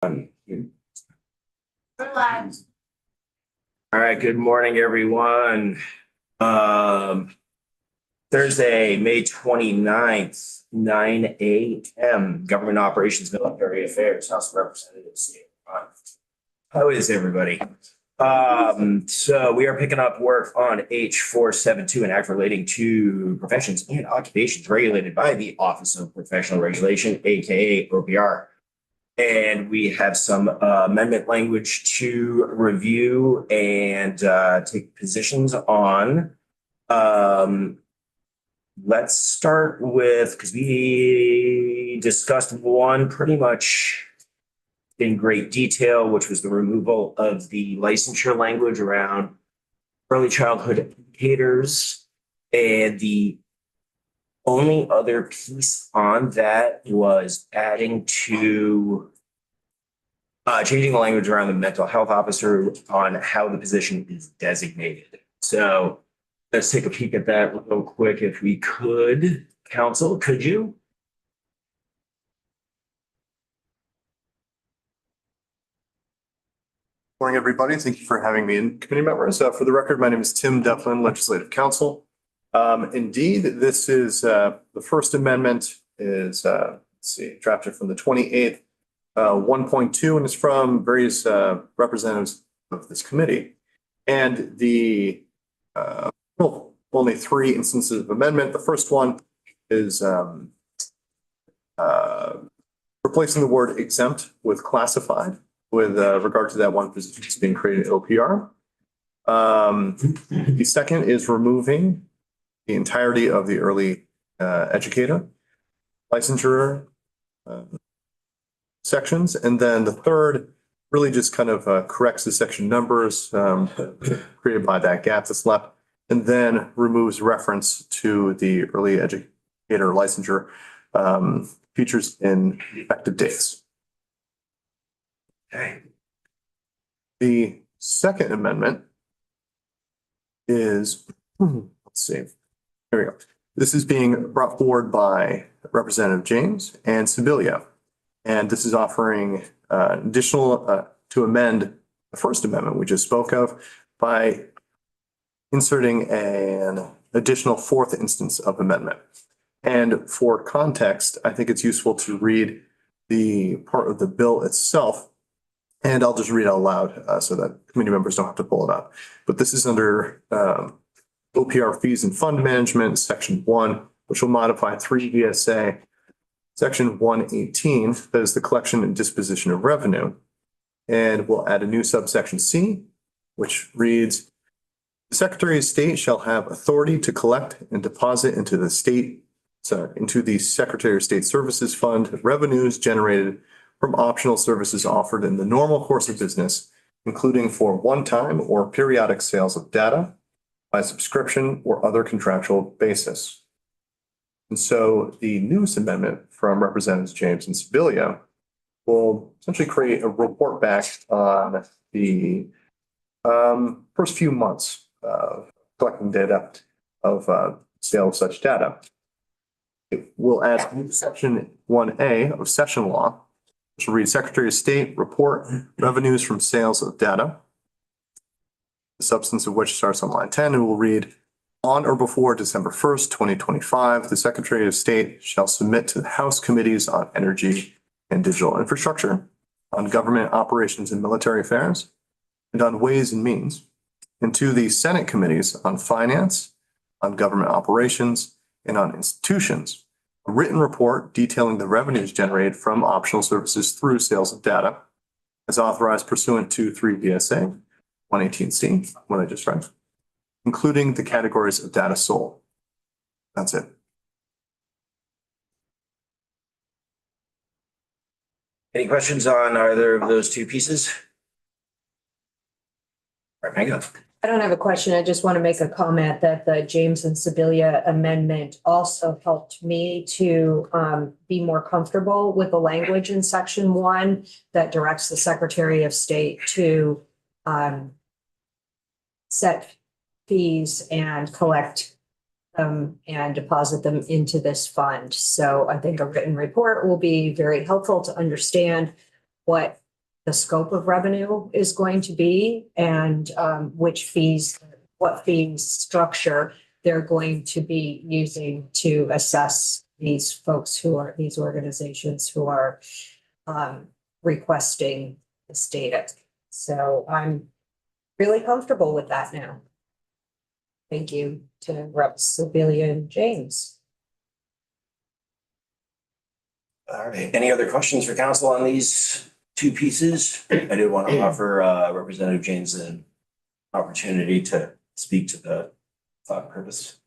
All right, good morning, everyone. Thursday, May 29th, 9 a.m. Government Operations, Military Affairs, House of Representatives. How is everybody? So we are picking up work on H472, an act relating to professions and occupations regulated by the Office of Professional Regulation, aka OPR. And we have some amendment language to review and take positions on. Let's start with, because we discussed one pretty much in great detail, which was the removal of the licensure language around early childhood educators. And the only other piece on that was adding to changing the language around the mental health officer on how the position is designated. So let's take a peek at that real quick if we could. Council, could you? Morning, everybody. Thank you for having me in, committee members. For the record, my name is Tim Deflin, Legislative Counsel. Indeed, this is the first amendment is drafted from the 28th, 1.2, and it's from various representatives of this committee. And the only three instances of amendment. The first one is replacing the word exempt with classified with regard to that one position that's being created at OPR. The second is removing the entirety of the early educator licensure sections. And then the third really just kind of corrects the section numbers created by that gap that's left, and then removes reference to the early educator licensure features in effective dates. Okay. The second amendment is, let's see, here we go. This is being brought forward by Representative James and Sibilia. And this is offering additional to amend the first amendment we just spoke of by inserting an additional fourth instance of amendment. And for context, I think it's useful to read the part of the bill itself. And I'll just read out loud so that committee members don't have to pull it up. But this is under OPR fees and fund management, section 1, which will modify 3 VSA, section 118, that is the collection and disposition of revenue. And we'll add a new subsection C, which reads, the Secretary of State shall have authority to collect and deposit into the Secretary of State Services Fund revenues generated from optional services offered in the normal course of business, including for one-time or periodic sales of data by subscription or other contractual basis. And so the newest amendment from Representatives James and Sibilia will essentially create a report back on the first few months of collecting data of sale of such data. It will add section 1A of session law, which will read Secretary of State report revenues from sales of data, the substance of which starts on line 10, and will read, on or before December 1st, 2025, the Secretary of State shall submit to the House Committees on Energy and Digital Infrastructure, on Government Operations and Military Affairs, and on Ways and Means, and to the Senate Committees on Finance, on Government Operations, and on Institutions, a written report detailing the revenues generated from optional services through sales of data, as authorized pursuant to 3 VSA 118C, what I just read, including the categories of data sold. That's it. Any questions on either of those two pieces? All right, Megan. I don't have a question. I just want to make a comment that the James and Sibilia amendment also helped me to be more comfortable with the language in section 1 that directs the Secretary of State to set fees and collect them and deposit them into this fund. So I think a written report will be very helpful to understand what the scope of revenue is going to be and which fees, what fee structure they're going to be using to assess these folks who are, these organizations who are requesting this data. So I'm really comfortable with that now. Thank you to Reps Sibilia and James. All right, any other questions for council on these two pieces? I did want to offer Representative James an opportunity to speak to the thought purpose.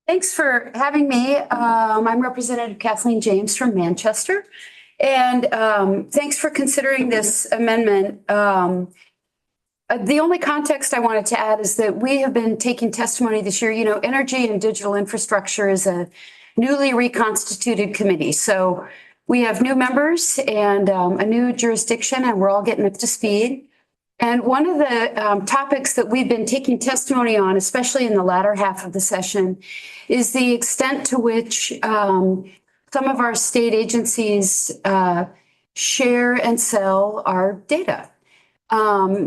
Thanks for having me. I'm Representative Kathleen James from Manchester. And thanks for considering this amendment. The only context I wanted to add is that we have been taking testimony this year. You know, energy and digital infrastructure is a newly reconstituted committee. So we have new members and a new jurisdiction, and we're all getting up to speed. And one of the topics that we've been taking testimony on, especially in the latter half of the session, is the extent to which some of our state agencies share and sell our data.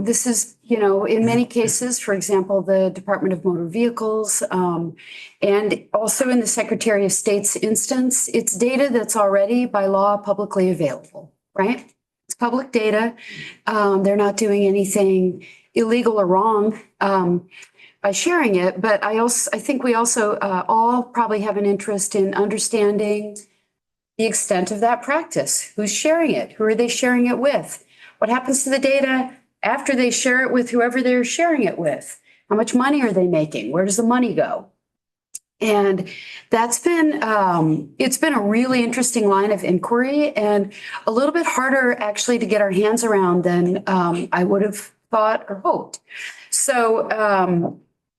This is, you know, in many cases, for example, the Department of Motor Vehicles, and also in the Secretary of State's instance, it's data that's already by law publicly available, right? It's public data. They're not doing anything illegal or wrong by sharing it. But I think we also all probably have an interest in understanding the extent of that practice. Who's sharing it? Who are they sharing it with? What happens to the data after they share it with whoever they're sharing it with? How much money are they making? Where does the money go? And that's been, it's been a really interesting line of inquiry and a little bit harder actually to get our hands around than I would have thought or hoped. So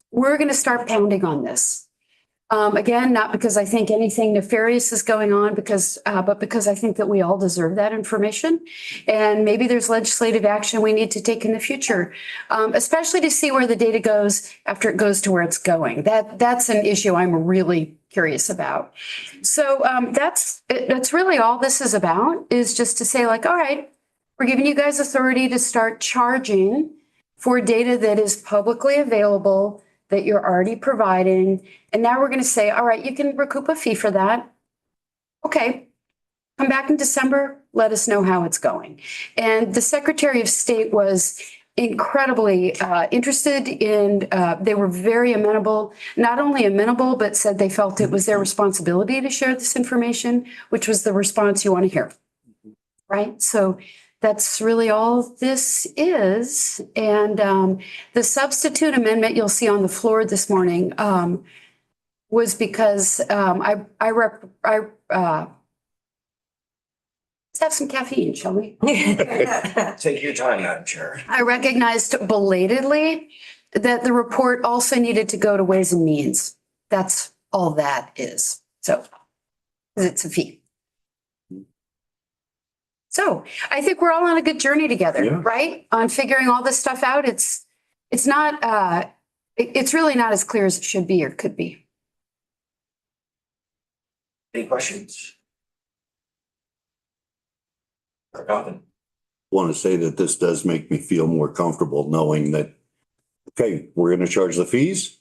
we're going to start pounding on this. Again, not because I think anything nefarious is going on, but because I think that we all deserve that information. And maybe there's legislative action we need to take in the future, especially to see where the data goes after it goes to where it's going. That's an issue I'm really curious about. So that's really all this is about, is just to say, like, all right, we're giving you guys authority to start charging for data that is publicly available, that you're already providing. And now we're going to say, all right, you can recoup a fee for that. Okay, come back in December, let us know how it's going. And the Secretary of State was incredibly interested in, they were very amenable, not only amenable, but said they felt it was their responsibility to share this information, which was the response you want to hear, right? So that's really all this is. And the substitute amendment you'll see on the floor this morning was because let's have some caffeine, shall we? Take your time, Madam Chair. I recognized belatedly that the report also needed to go to Ways and Means. That's all that is. So it's a fee. So I think we're all on a good journey together, Yeah. right? On figuring all this stuff out. It's not, it's really not as clear as it should be or could be. Any questions? Forgotten. Want to say that this does make me feel more comfortable knowing that, okay, we're going to charge the fees.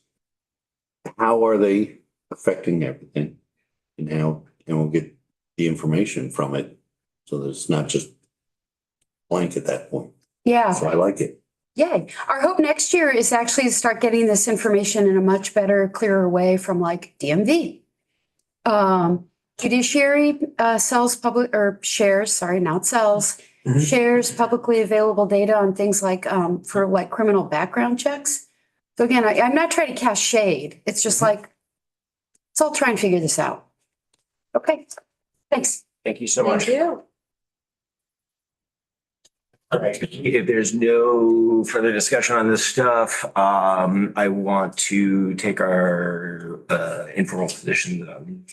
How are they affecting everything? And we'll get the information from it so that it's not just blank at that point. Yeah. So I like it. Yay. Our hope next year is actually to start getting this information in a much better, clearer way from like DMV. Judiciary sells public or shares, sorry, not sells, shares publicly available data on things like for like criminal background checks. So again, I'm not trying to cast shade. It's just like, let's all try and figure this out. Okay, thanks. Thank you so much. Thank you. All right, if there's no further discussion on this stuff, I want to take our informal position.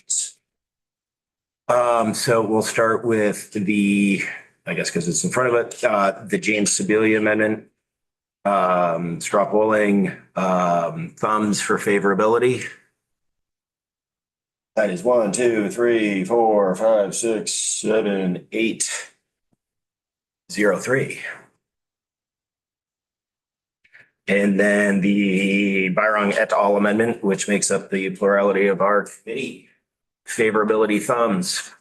So we'll start with I guess because it's in front of it, the James Sibilia amendment. Straw polling, thumbs for favorability. That is 1, 2, 3, 4, 5, 6, 7, 8, 0, 3. And then the Byron et al. Amendment, which makes up the plurality of our committee. Favorability thumbs.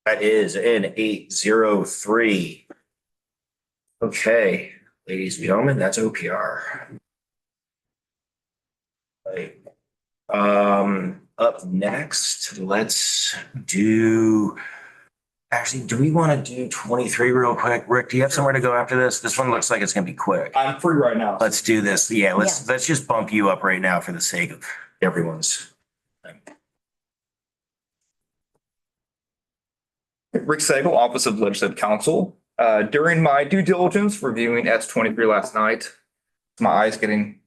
That is an 803. Okay, ladies and gentlemen, that's OPR. Right. Up next, let's do. Actually, do we want to do 23 real quick? Rick, do you have somewhere to go after this? This one looks like it's gonna be quick. I'm free right now. Let's do this. Yeah, let's just bump you up right now for the sake of everyone's. Rick Sagal, Office of Legislative Counsel. During my due diligence reviewing S-23 last night, my eyes getting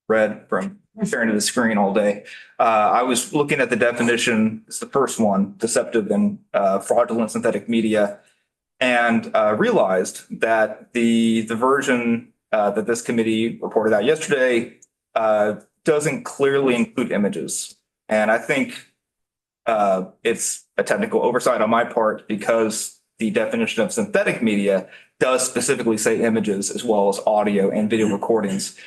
red from staring at the screen all day. I was looking at the definition, it's the first one, deceptive and fraudulent synthetic media, and realized that the version that this committee reported out yesterday doesn't clearly include images. And I think it's a technical oversight on my part because the definition of synthetic media does specifically say images as well as audio and video recordings.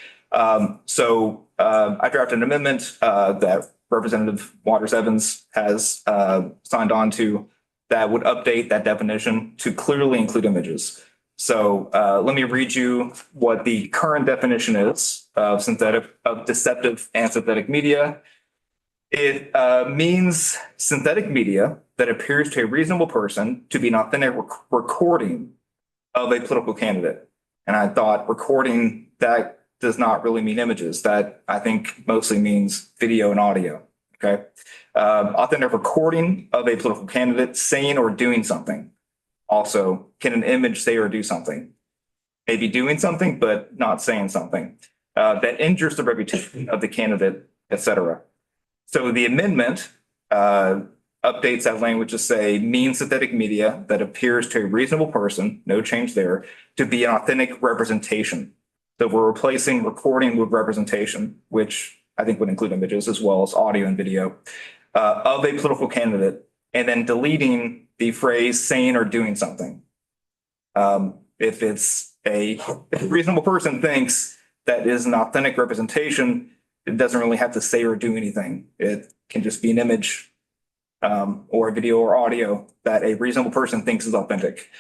So I drafted an amendment that Representative Waters Evans has signed on to that would update that definition to clearly include images. So let me read you what the current definition is of deceptive and synthetic media. It means synthetic media that appears to a reasonable person to be an authentic recording of a political candidate. And I thought recording, that does not really mean images. That I think mostly means video and audio. Okay. Authentic recording of a political candidate saying or doing something. Also, can an image say or do something? Maybe doing something, but not saying something that injures the reputation of the candidate, etc. So the amendment updates that language to say means synthetic media that appears to a reasonable person, no change there, to be an authentic representation. So we're replacing recording with representation, which I think would include images as well as audio and video of a political candidate, and then deleting the phrase saying or doing something. If a reasonable person thinks that is an authentic representation, it doesn't really have to say or do anything. It can just be an image or a video or audio that a reasonable person thinks is authentic.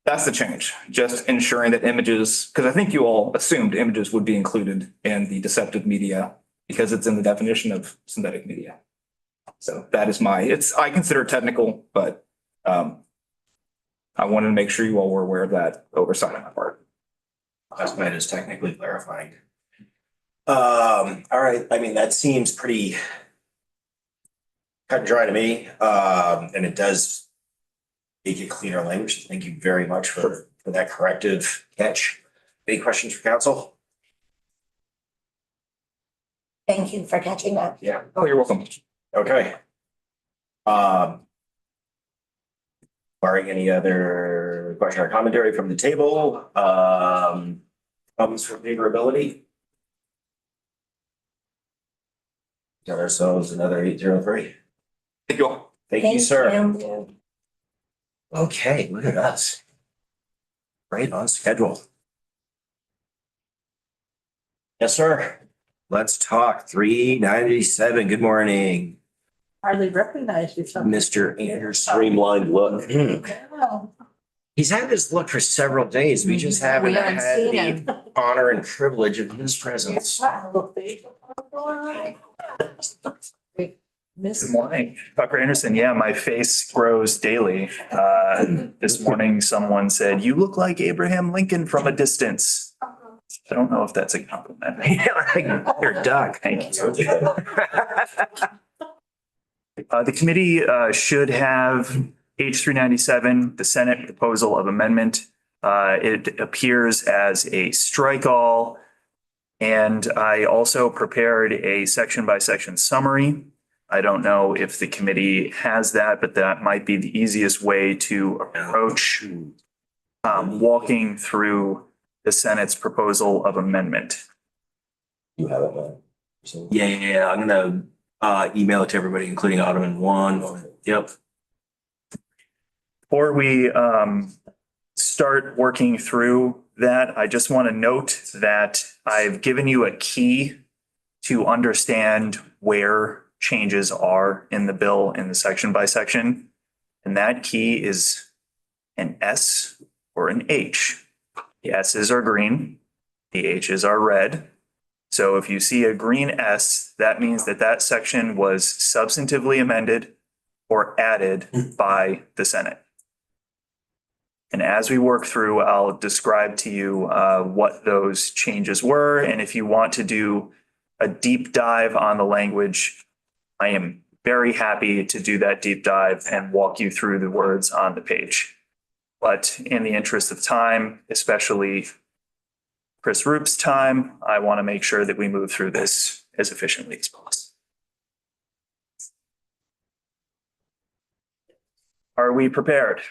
That's the change, just ensuring that images, because I think you all assumed images would be included in the deceptive media because it's in the definition of synthetic media. So that is I consider it technical, but I wanted to make sure you all were aware of that oversight on my part. That's why it is technically clarifying. All right, I mean, that seems pretty cut and dry to me, and it does make it cleaner language. Thank you very much for that corrective catch. Any questions for council? Thank you for catching that. Yeah. Oh, you're welcome. Okay. Barring any other question or commentary from the table, thumbs for favorability. Got ourselves another 803. Thank you all. Thank you, sir. you. Okay, look at us. Right on schedule. Yes, sir. Let's talk 397. Good morning, Hardly recognize you. Mr. Anders. Streamlined look. Wow. He's had this look for several days. We just haven't We haven't had seen the honor and privilege of his presence. Miss. Good morning, Dr. Anderson. Yeah, my face grows daily. This morning, someone said, "You look like Abraham Lincoln from a distance." I don't know if that's a compliment. You're a duck. Thank you. The committee should have H397, the Senate proposal of amendment. It appears as a strike all. And I also prepared a section by section summary. I don't know if the committee has that, but that might be the easiest way to approach walking through the Senate's proposal of amendment. You have it, man. Yeah. I'm gonna email it to everybody, including Alderman one. Yep. Before we start working through that, I just want to note that I've given you a key to understand where changes are in the bill in the section by section. And that key is an S or an H. The S's are green, the H's are red. So if you see a green S, that means that that section was substantively amended or added by the Senate. And as we work through, I'll describe to you what those changes were. And if you want to do a deep dive on the language, I am very happy to do that deep dive and walk you through the words on the page. But in the interest of time, especially Chris Roop's time, I want to make sure that we move through this as efficiently as possible. Are we prepared?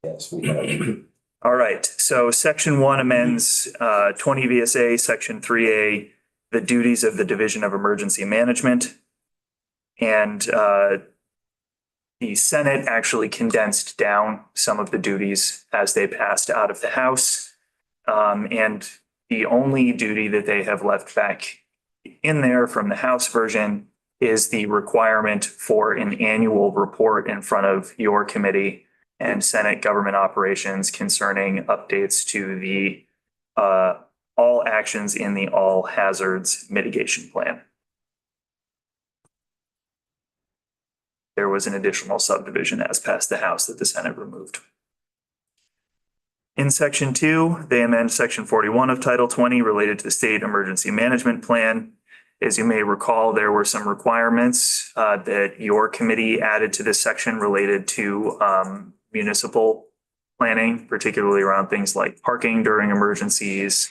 Yes, we have. All right, so section 1 amends 20 VSA, section 3A, the duties of the Division of Emergency Management. And the Senate actually condensed down some of the duties as they passed out of the House. And the only duty that they have left back in there from the House version is the requirement for an annual report in front of your committee and Senate Government Operations concerning updates to the all actions in the all hazards mitigation plan. There was an additional subdivision as passed the House that the Senate removed. In section 2, they amend section 41 of Title 20 related to the State Emergency Management Plan. As you may recall, there were some requirements that your committee added to this section related to municipal planning, particularly around things like parking during emergencies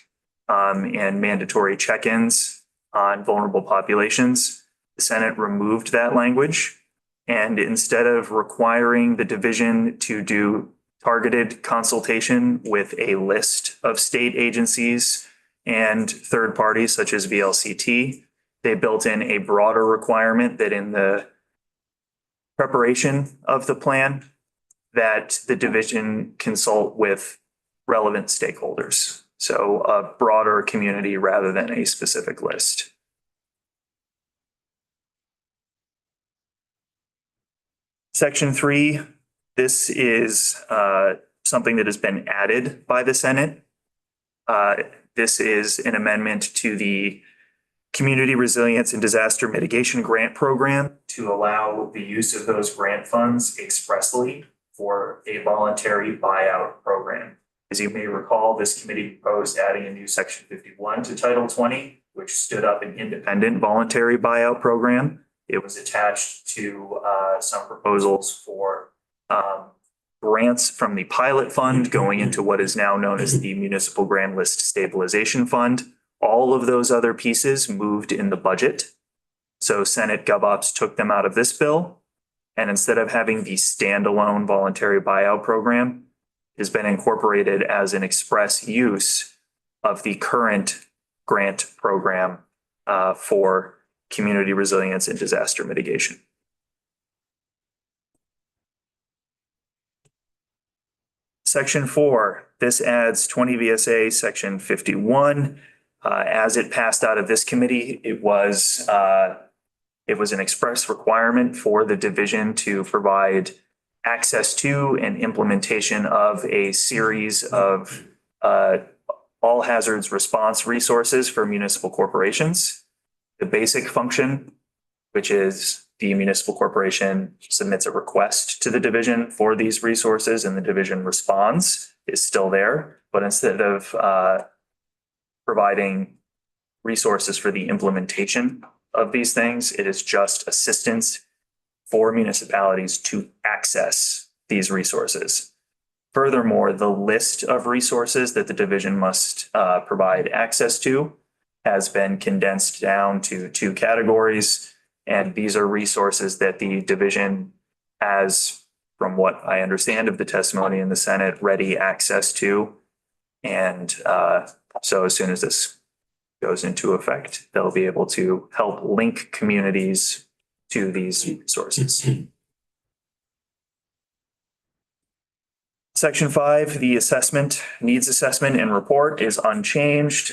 and mandatory check-ins on vulnerable populations. The Senate removed that language, and instead of requiring the division to do targeted consultation with a list of state agencies and third parties such as VLCT, they built in a broader requirement that in the preparation of the plan, that the division consult with relevant stakeholders. So a broader community rather than a specific list. Section 3, this is something that has been added by the Senate. This is an amendment to the Community Resilience and Disaster Mitigation Grant Program to allow the use of those grant funds expressly for a voluntary buyout program. As you may recall, this committee proposed adding a new section 51 to Title 20, which stood up an independent voluntary buyout program. It was attached to some proposals for grants from the pilot fund going into what is now known as the Municipal Grand List Stabilization Fund. All of those other pieces moved in the budget. So Senate GovOps took them out of this bill. And instead of having the standalone voluntary buyout program, it has been incorporated as an express use of the current grant program for community resilience and disaster mitigation. Section 4, this adds 20 VSA section 51. As it passed out of this committee, it was an express requirement for the division to provide access to and implementation of a series of all hazards response resources for municipal corporations. The basic function, which is the municipal corporation submits a request to the division for these resources and the division responds, is still there. But instead of providing resources for the implementation of these things, it is just assistance for municipalities to access these resources. Furthermore, the list of resources that the division must provide access to has been condensed down to 2 categories. And these are resources that the division has, from what I understand of the testimony in the Senate, ready access to. And so as soon as this goes into effect, they'll be able to help link communities to these resources. Section 5, the assessment, needs assessment and report is unchanged.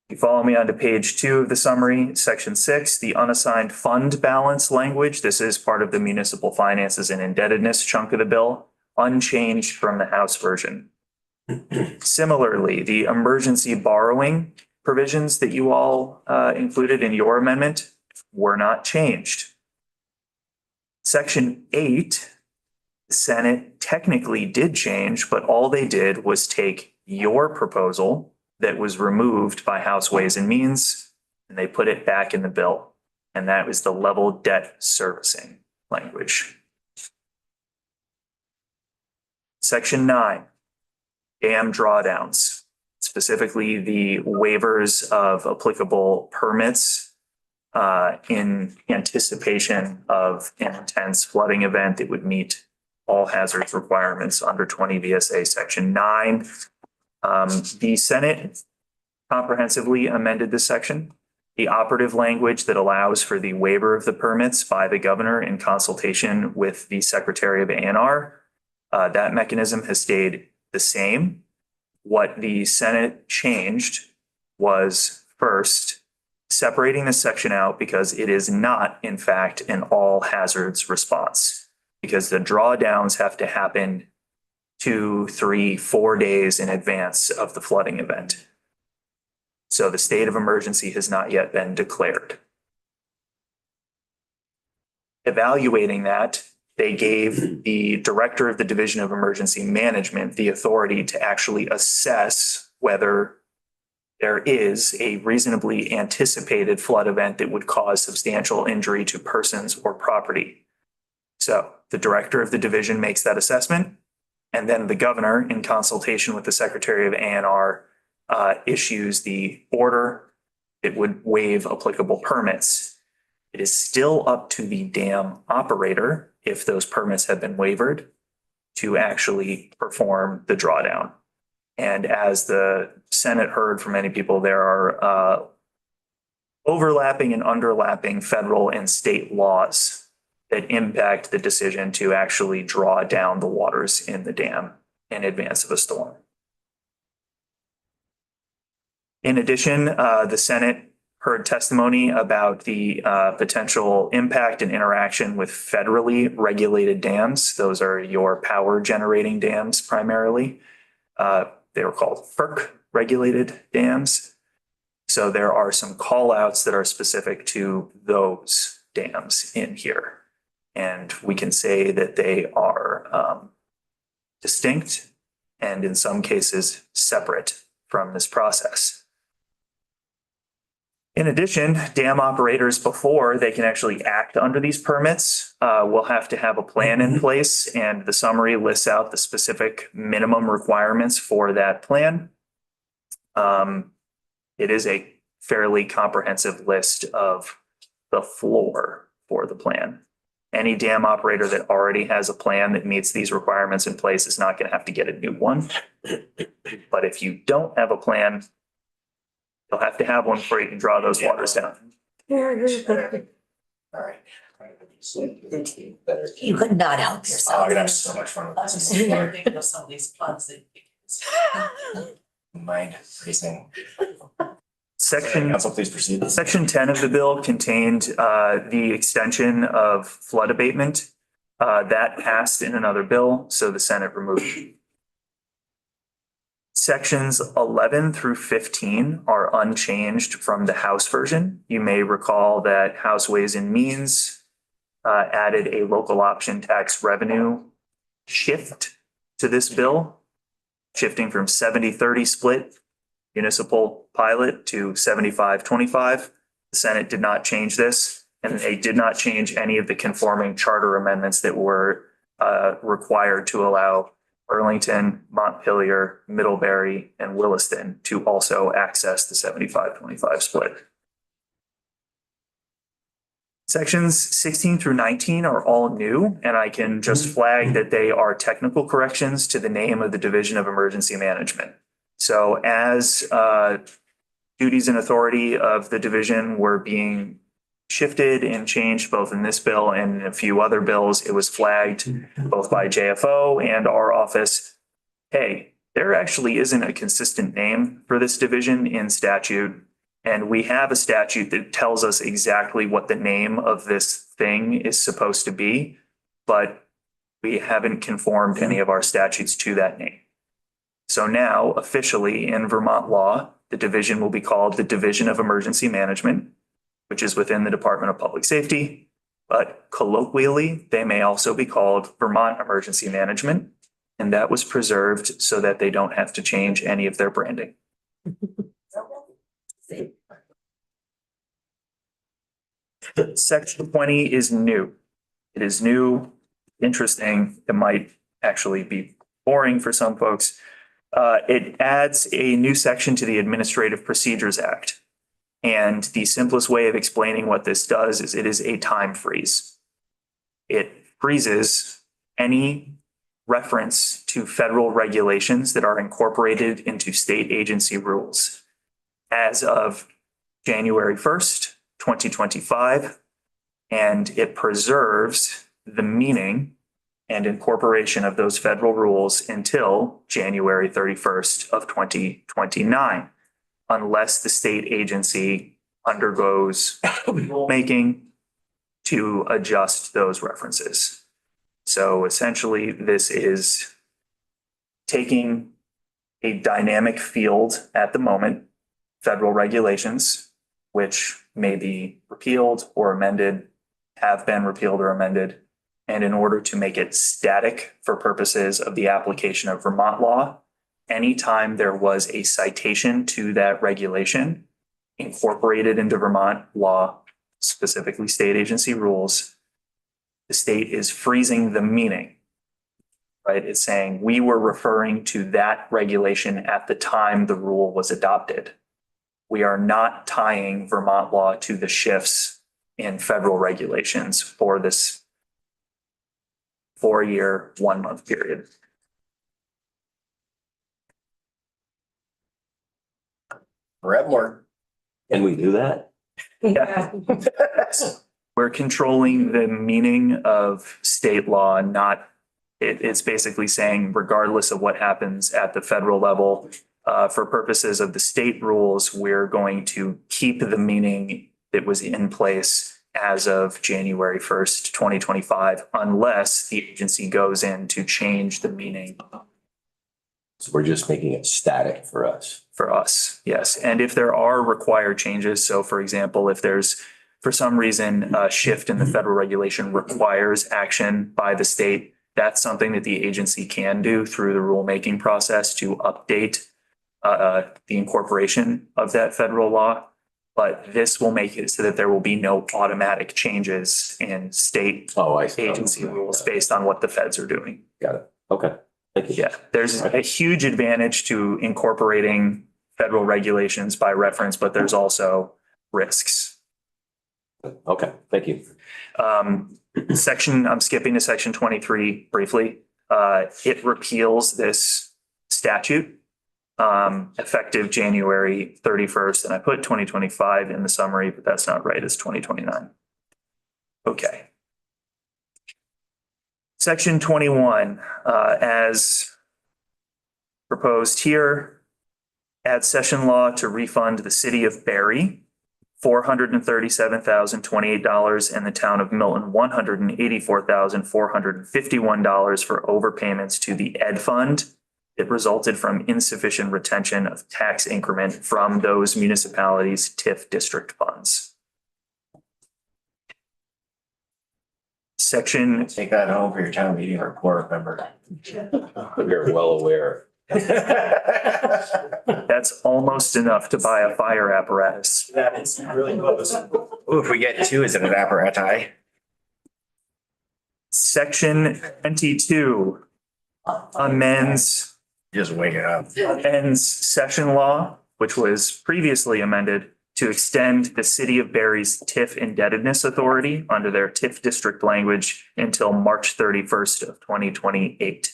You follow me onto page 2 of the summary, section 6, the unassigned fund balance language. This is part of the municipal finances and indebtedness chunk of the bill, unchanged from the House version. Similarly, the emergency borrowing provisions that you all included in your amendment were not changed. Section 8, the Senate technically did change, but all they did was take your proposal that was removed by House Ways and Means, and they put it back in the bill. And that was the level debt servicing language. Section 9, dam drawdowns, specifically the waivers of applicable permits in anticipation of an intense flooding event that would meet all hazards requirements under 20 VSA Section 9. The Senate comprehensively amended this section. The operative language that allows for the waiver of the permits by the governor in consultation with the Secretary of A&R, that mechanism has stayed the same. What the Senate changed was first separating this section out because it is not, in fact, an all hazards response, because the drawdowns have to happen 2, 3, 4 days in advance of the flooding event. So the state of emergency has not yet been declared. Evaluating that, they gave the director of the Division of Emergency Management the authority to actually assess whether there is a reasonably anticipated flood event that would cause substantial injury to persons or property. So the director of the division makes that assessment, and then the governor, in consultation with the Secretary of A&R, issues the order that would waive applicable permits. It is still up to the dam operator, if those permits have been waived, to actually perform the drawdown. And as the Senate heard from many people, there are overlapping and underlapping federal and state laws that impact the decision to actually draw down the waters in the dam in advance of a storm. In addition, the Senate heard testimony about the potential impact and interaction with federally regulated dams. Those are your power generating dams primarily. They were called FERC regulated dams. So there are some call outs that are specific to those dams in here. And we can say that they are distinct and in some cases separate from this process. In addition, dam operators, before they can actually act under these permits, will have to have a plan in place, and the summary lists out the specific minimum requirements for that plan. It is a fairly comprehensive list of the floor for the plan. Any dam operator that already has a plan that meets these requirements in place is not going to have to get a new one. But if you don't have a plan, you'll have to have one before you can draw those waters down. All right. You could not help yourself. I'm gonna have so much fun with I was this. just thinking of some of these puns that. Mind racing. Section Council, please proceed. Section 10 of the bill contained the extension of flood abatement. That passed in another bill, so the Senate removed it. Sections 11 through 15 are unchanged from the House version. You may recall that House Ways and Means added a local option tax revenue shift to this bill, shifting from 70-30 split municipal pilot to 75-25. The Senate did not change this, and they did not change any of the conforming charter amendments that were required to allow Burlington, Montpelier, Middlebury, and Williston to also access the 75-25 split. Sections 16 through 19 are all new, and I can just flag that they are technical corrections to the name of the Division of Emergency Management. So as duties and authority of the division were being shifted and changed both in this bill and in a few other bills. It was flagged both by JFO and our office. Hey, there actually isn't a consistent name for this division in statute. And we have a statute that tells us exactly what the name of this thing is supposed to be, but we haven't conformed any of our statutes to that name. So now officially in Vermont law, the division will be called the Division of Emergency Management, which is within the Department of Public Safety. But colloquially, they may also be called Vermont Emergency Management. And that was preserved so that they don't have to change any of their branding. Section 20 is new. It is new, interesting. It might actually be boring for some folks. It adds a new section to the Administrative Procedures Act. And the simplest way of explaining what this does is it is a time freeze. It freezes any reference to federal regulations that are incorporated into state agency rules as of January 1st, 2025. And it preserves the meaning and incorporation of those federal rules until January 31st of 2029, unless the state agency undergoes rulemaking to adjust those references. So essentially, this is taking a dynamic field at the moment, federal regulations, which may be repealed or amended, have been repealed or amended. And in order to make it static for purposes of the application of Vermont law, anytime there was a citation to that regulation incorporated into Vermont law, specifically state agency rules, the state is freezing the meaning, right? It's saying we were referring to that regulation at the time the rule was adopted. We are not tying Vermont law to the shifts in federal regulations for this 4-year, 1-month period. Brett Moore. Can we do that? Yeah. We're controlling the meaning of state law, not, it's basically saying regardless of what happens at the federal level, for purposes of the state rules, we're going to keep the meaning that was in place as of January 1st, 2025, unless the agency goes in to change the meaning. So we're just making it static for us. For us, yes. And if there are required changes, so for example, if there's for some reason a shift in the federal regulation requires action by the state, that's something that the agency can do through the rulemaking process to update the incorporation of that federal law. But this will make it so that there will be no automatic changes in state I see. agency rules based on what the feds are doing. Got it. Okay. Thank you. Yeah, there's a huge advantage to incorporating federal regulations by reference, but there's also risks. Okay. Thank you. I'm skipping to section 23 briefly. It repeals this statute effective January 31st, and I put 2025 in the summary, but that's not right. It's 2029. Okay. Section 21, as proposed here, adds session law to refund the city of Barry $437,028 and the town of Milton $184,451 for overpayments to the Ed Fund. It resulted from insufficient retention of tax increment from those municipalities' TIF district funds. Section, Take that home for your town meeting report, remember? We're well aware. that's almost enough to buy a fire apparatus. That is really close. Ooh, if we get two, is it an apparati? Section 22 amends Just wake it up. session law, which was previously amended to extend the city of Barry's TIF indebtedness authority under their TIF district language until March 31st of 2028.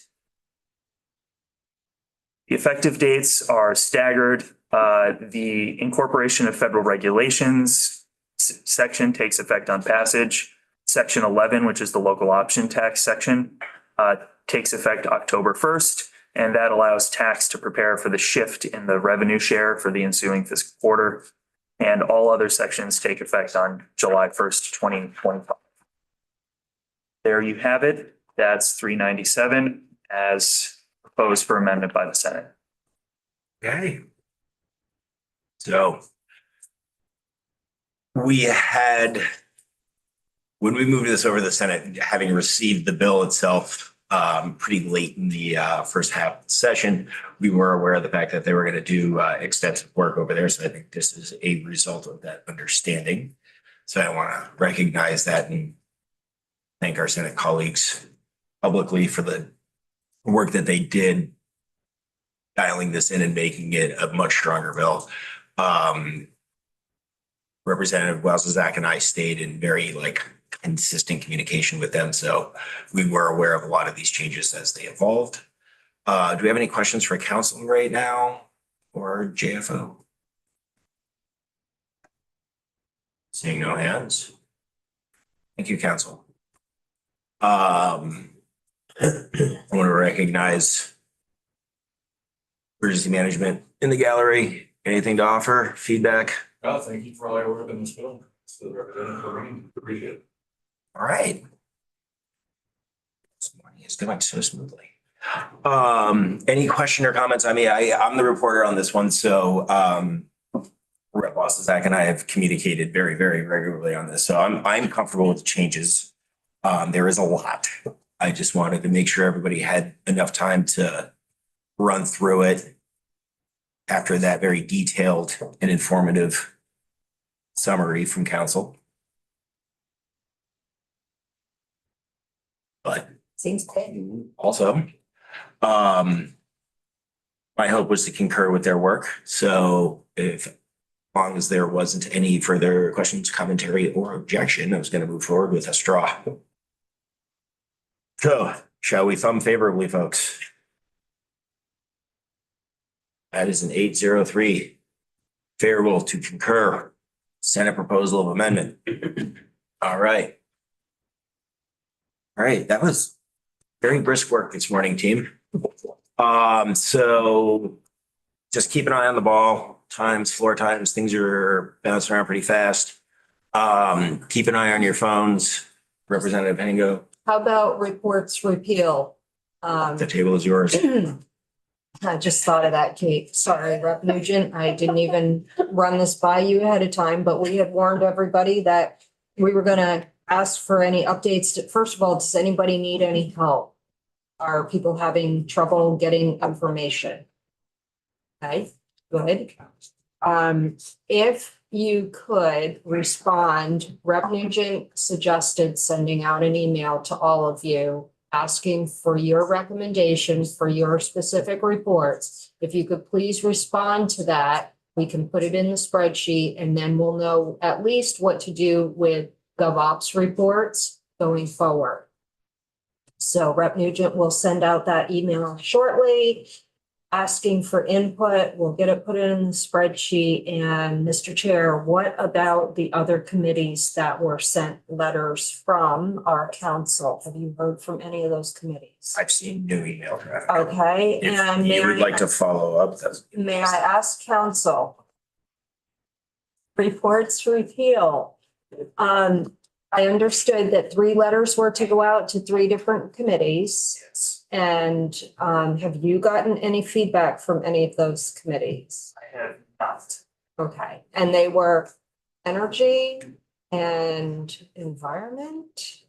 The effective dates are staggered. The incorporation of federal regulations section takes effect on passage. Section 11, which is the local option tax section, takes effect October 1st. And that allows tax to prepare for the shift in the revenue share for the ensuing fiscal quarter. And all other sections take effect on July 1st, 2025. There you have it. That's 397 as proposed for amendment by the Senate. Okay. So we had, when we moved this over to the Senate, having received the bill itself pretty late in the first half of the session, we were aware of the fact that they were going to do extensive work over there. So I think this is a result of that understanding. So I want to recognize that and thank our Senate colleagues publicly for the work that they did dialing this in and making it a much stronger bill. Representative Wells-Zach and I stayed in very consistent communication with them. So we were aware of a lot of these changes as they evolved. Do we have any questions for council right now or JFO? Seeing no hands. Thank you, council. I want to recognize emergency management in the gallery. Anything to offer? Feedback? Oh, thank you for all your work in this bill. It's appreciate it. All right. This morning is going so smoothly. Any question or comments? I mean, I'm the reporter on this one, so Rep. Zach and I have communicated very, very regularly on this. So I'm comfortable with the changes. There is a lot. I just wanted to make sure everybody had enough time to run through it after that very detailed and informative summary from council. But Seems good. also, my hope was to concur with their work. So as long as there wasn't any further questions, commentary, or objection, I was going to move forward with a straw. So shall we thumb favorably, folks? That is an 803. Favorable to concur. Senate proposal of amendment. All right. All right, that was very brisk work this morning, team. So just keep an eye on the ball, floor times, things are bouncing around pretty fast. Keep an eye on your phones. Representative Hango, How about reports repeal? the table is yours. I just thought of that, Kate. Sorry, Rep. Nugent. I didn't even run this by you ahead of time, but we had warned everybody that we were gonna ask for any updates. First of all, does anybody need any help? Are people having trouble getting information? Okay, good. If you could respond, Rep. Nugent suggested sending out an email to all of you asking for your recommendations for your specific reports. If you could please respond to that, we can put it in the spreadsheet and then we'll know at least what to do with GovOps reports going forward. So Rep. Nugent will send out that email shortly, asking for input. We'll get it put in the spreadsheet. And Mr. Chair, what about the other committees that were sent letters from our council? Have you heard from any of those committees? I've seen new email traffic. Okay, and If you would like to follow up, that's. may I ask council? Reports repeal. I understood that 3 letters were to go out to 3 different committees. Yes. And have you gotten any feedback from any of those committees? I have not. Okay, and they were energy and environment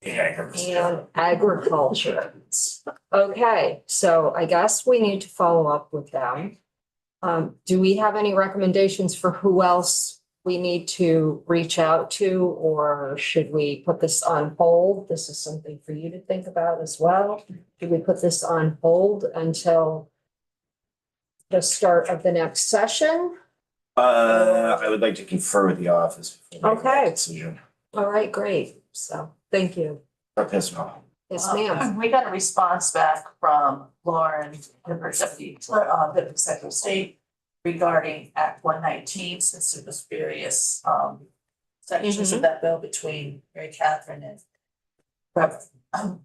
Yeah. and agriculture. Okay, so I guess we need to follow up with them. Do we have any recommendations for who else we need to reach out to, or should we put this on hold? This is something for you to think about as well. Do we put this on hold until the start of the next session? I would like to confer with the office. before making that Okay. Decision. All right, great. So, thank you. Rep. Pismo. Yes, ma'am. We got a response back from Lauren, her deputy, Secretary of State regarding Act 119, since there was various sections of that bill between Mary Catherine and Rep.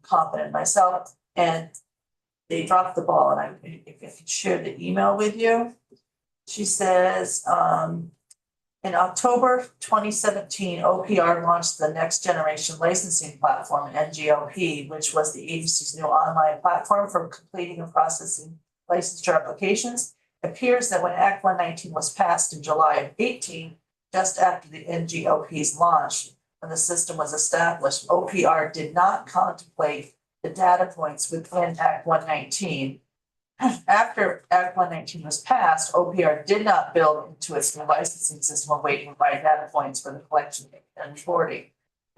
Compton and myself, and they dropped the ball, and if I could share the email with you. She says, in October 2017, OPR launched the Next Generation Licensing Platform, NGLP, which was the agency's new online platform for completing and processing licensure applications. It appears that when Act 119 was passed in July of 18, just after the NGLP's launch, when the system was established, OPR did not contemplate the data points within Act 119. After Act 119 was passed, OPR did not build into its new licensing system a way to provide data points for the collection and reporting.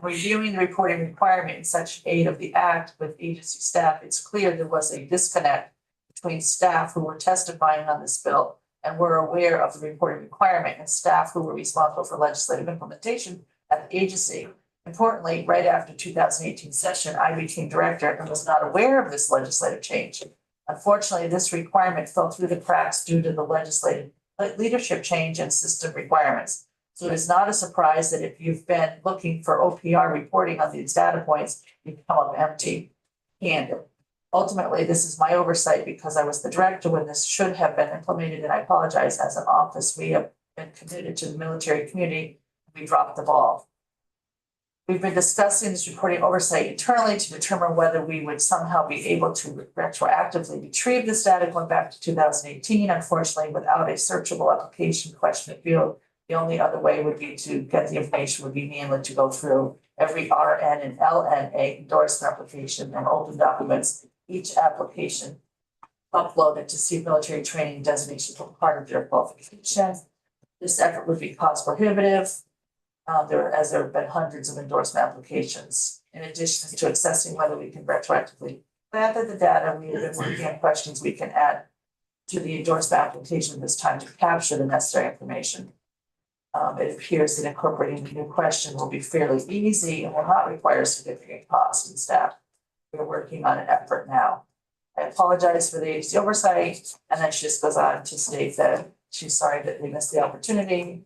Reviewing the reporting requirement in Section 8 of the Act with agency staff, it's clear there was a disconnect between staff who were testifying on this bill and were aware of the reporting requirement and staff who were responsible for legislative implementation at the agency. Importantly, right after 2018 session, I became director and was not aware of this legislative change. Unfortunately, this requirement fell through the cracks due to the legislative leadership change and system requirements. So it is not a surprise that if you've been looking for OPR reporting on these data points, you come up empty-handed. Ultimately, this is my oversight because I was the director when this should have been implemented, and I apologize. As an office, we have been committed to the military community. We dropped the ball. We've been discussing this reporting oversight internally to determine whether we would somehow be able to retroactively retrieve this data going back to 2018. Unfortunately, without a searchable application question field, the only other way would be to get the information would be manually to go through every RN and LNA endorsement application and open documents, each application uploaded to see military training designation for part of their qualification. This effort would be cost prohibitive. There have been hundreds of endorsement applications. In addition to assessing whether we can retroactively gather the data, we have been working on questions we can add to the endorsement application this time to capture the necessary information. It appears that incorporating the new question will be fairly easy and will not require significant cost and staff. We're working on an effort now. I apologize for the agency oversight, and then she just goes on to state that she's sorry that we missed the opportunity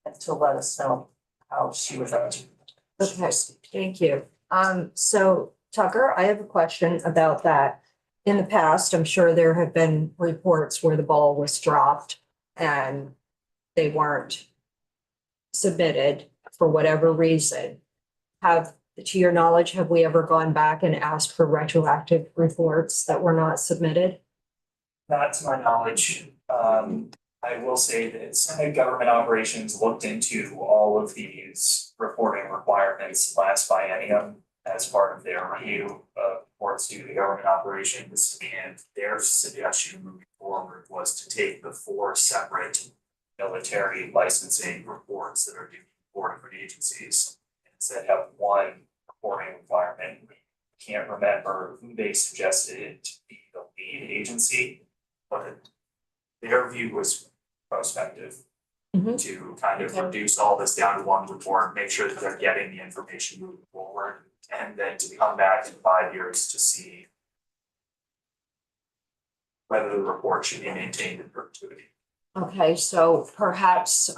and to let us know how she was up to. Okay, thank you. So Tucker, I have a question about that. In the past, I'm sure there have been reports where the ball was dropped and they weren't submitted for whatever reason. To your knowledge, have we ever gone back and asked for retroactive reports that were not submitted? Not to my knowledge. I will say that Senate Government Operations looked into all of these reporting requirements last biennium as part of their review of reports due to government operations, and their suggestion moving forward was to take the 4 separate military licensing reports that are due for different agencies and instead have one reporting requirement. We can't remember who they suggested to be the lead agency, but their view was prospective to kind of reduce all this down to one report, make sure that they're getting the information moving forward, and then to come back in 5 years to see whether the report should be maintained in perpetuity. Okay, so perhaps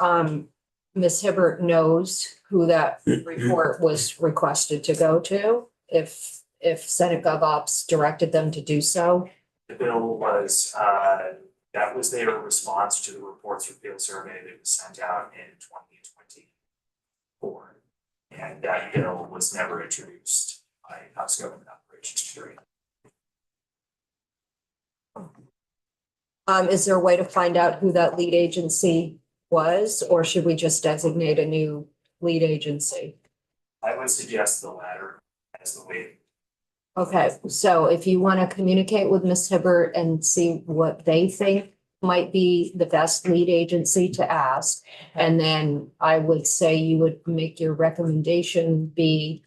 Ms. Hibbert knows who that report was requested to go to, if Senate GovOps directed them to do so. The bill was, that was their response to the reports for field survey that was sent out in 2024. And that bill was never introduced by House Government Operations Committee. Is there a way to find out who that lead agency was, or should we just designate a new lead agency? I would suggest the latter as the way. Okay, so if you want to communicate with Ms. Hibbert and see what they think might be the best lead agency to ask, and then I would say you would make your recommendation be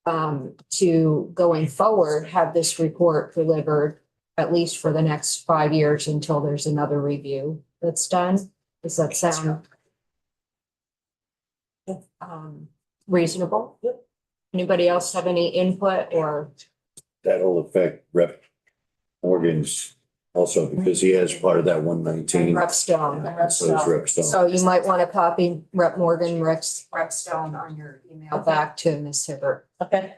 to going forward, have this report delivered at least for the next 5 years until there's another review that's done. Does that sound reasonable? Anybody else have any input or? That'll affect Rep. Morgan's Also, because he has part of that 119. Rep Stone. So is Rep Stone. So you might want to copy Rep Morgan, Rep Stone on your email back to Ms. Hibbert. Okay.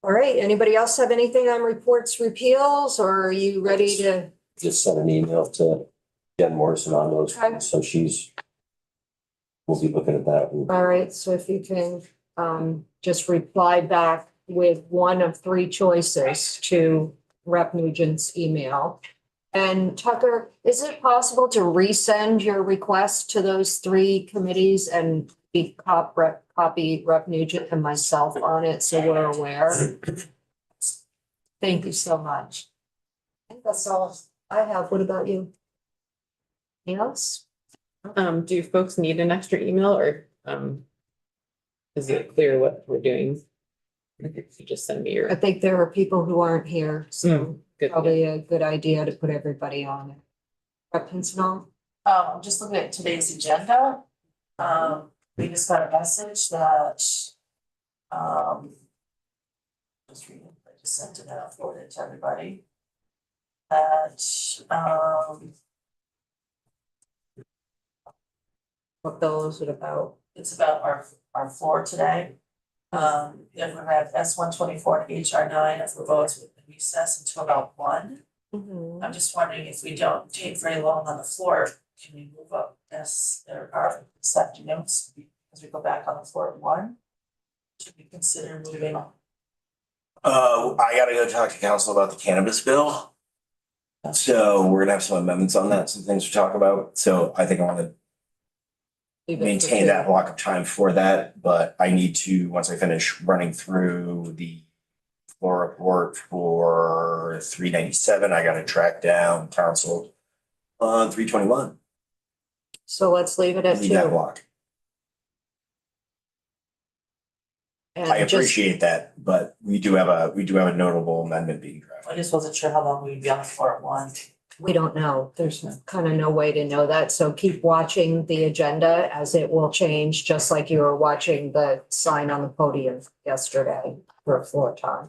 All right, anybody else have anything on reports repeals, or are you ready to? Just sent an email to Jen Morrison on those, Okay. so we'll be looking at that. All right, so if you can just reply back with one of three choices to Rep Nugent's email. And Tucker, is it possible to resend your request to those three committees and copy Rep Nugent and myself on it so we're aware? Thank you so much. I think that's all I have. What about you? Anything else? Do folks need an extra email or, is it clear what we're doing? If you just send me I your, think there are people who aren't here, so good. probably a good idea to put everybody on it. Rep Pincinel? Just looking at today's agenda, we just got a message that, just reading, I just sent it out, forwarded it to everybody. That, What bill is it about? it's about our floor today. If we have S-124 and HR-9 as the votes with the recess until about 1. I'm just wondering if we don't take very long on the floor, can we move up our this afternoon, as we go back on the floor at 1? Should we consider moving? I gotta go talk to council about the cannabis bill. So we're gonna have some amendments on that, some things to talk about. So I think I wanna maintain that block of time for that, but I need to, once I finish running through the floor report for 397, I gotta track down council on 321. So let's leave it at Leave that 2. block. I And just, appreciate that, but we do have a notable amendment being drafted. I just wasn't sure how long we'd be on the floor at 1. we don't know. There's kind of no way to know that. So keep watching the agenda as it will change, just like you were watching the sign on the podium yesterday for floor time.